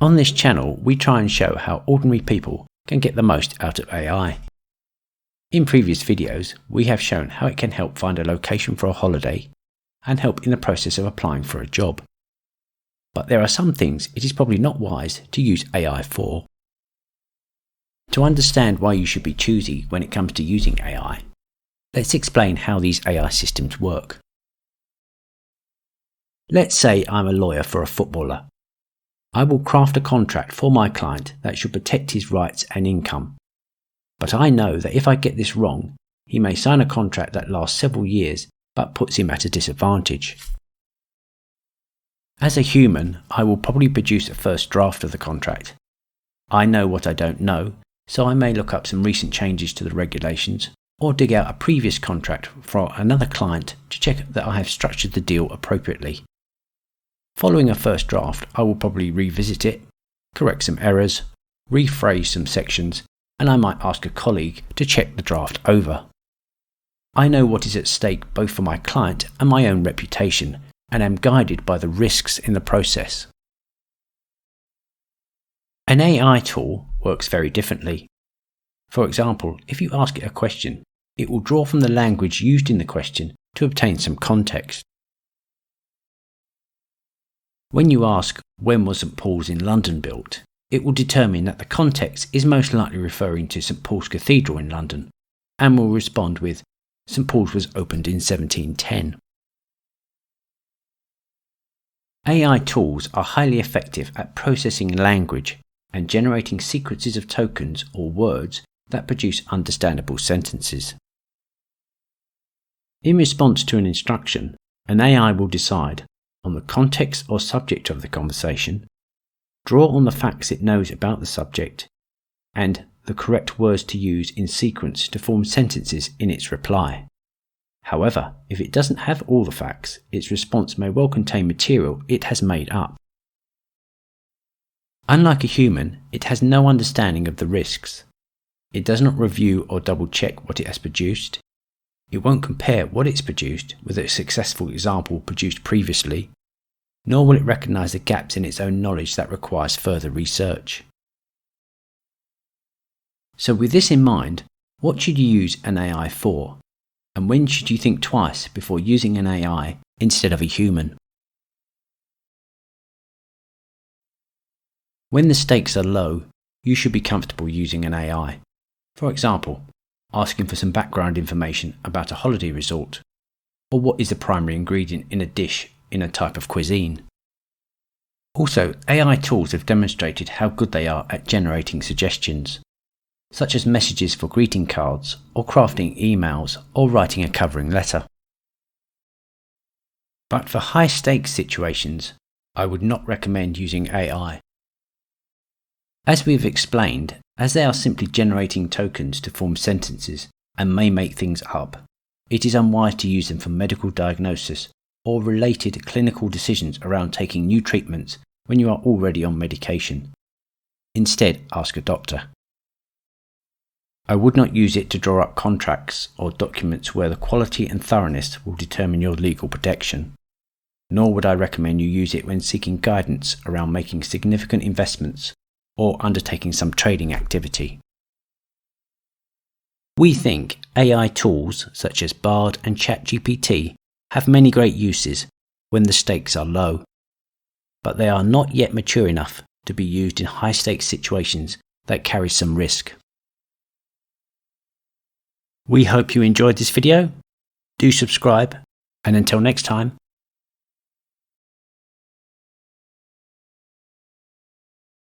On this channel, we try and show how ordinary people can get the most out of AI. In previous videos, we have shown how it can help find a location for a holiday and help in the process of applying for a job. But there are some things it is probably not wise to use AI for. To understand why you should be choosy when it comes to using AI, let's explain how these AI systems work. Let's say I'm a lawyer for a footballer. I will craft a contract for my client that should protect his rights and income. But I know that if I get this wrong, he may sign a contract that lasts several years but puts him at a disadvantage. As a human, I will probably produce a first draft of the contract. I know what I don't know, so I may look up some recent changes to the regulations or dig out a previous contract for another client to check that I have structured the deal appropriately. Following a first draft, I will probably revisit it, correct some errors, rephrase some sections, and I might ask a colleague to check the draft over. I know what is at stake both for my client and my own reputation, and am guided by the risks in the process. An AI tool works very differently. For example, if you ask it a question, it will draw from the language used in the question to obtain some context. When you ask, when was St Paul's in London built, it will determine that the context is most likely referring to St Paul's Cathedral in London, and will respond with, St Paul's was opened in 1710. AI tools are highly effective at processing language and generating sequences of tokens or words that produce understandable sentences. In response to an instruction, an AI will decide on the context or subject of the conversation, draw on the facts it knows about the subject, and the correct words to use in sequence to form sentences in its reply. However, if it doesn't have all the facts, its response may well contain material it has made up. Unlike a human, it has no understanding of the risks. It does not review or double-check what it has produced. It won't compare what it's produced with a successful example produced previously, nor will it recognize the gaps in its own knowledge that requires further research. So with this in mind, what should you use an AI for? And when should you think twice before using an AI instead of a human? When the stakes are low, you should be comfortable using an AI. For example, asking for some background information about a holiday resort, or what is the primary ingredient in a dish in a type of cuisine. Also, AI tools have demonstrated how good they are at generating suggestions, such as messages for greeting cards, or crafting emails, or writing a covering letter. But for high-stakes situations, I would not recommend using AI. As we have explained, as they are simply generating tokens to form sentences and may make things up, it is unwise to use them for medical diagnosis or related clinical decisions around taking new treatments when you are already on medication. Instead, ask a doctor. I would not use it to draw up contracts or documents where the quality and thoroughness will determine your legal protection. Nor would I recommend you use it when seeking guidance around making significant investments or undertaking some trading activity. We think AI tools such as BARD and ChatGPT have many great uses when the stakes are low, but they are not yet mature enough to be used in high-stakes situations that carry some risk. We hope you enjoyed this video. Do subscribe, and until next time,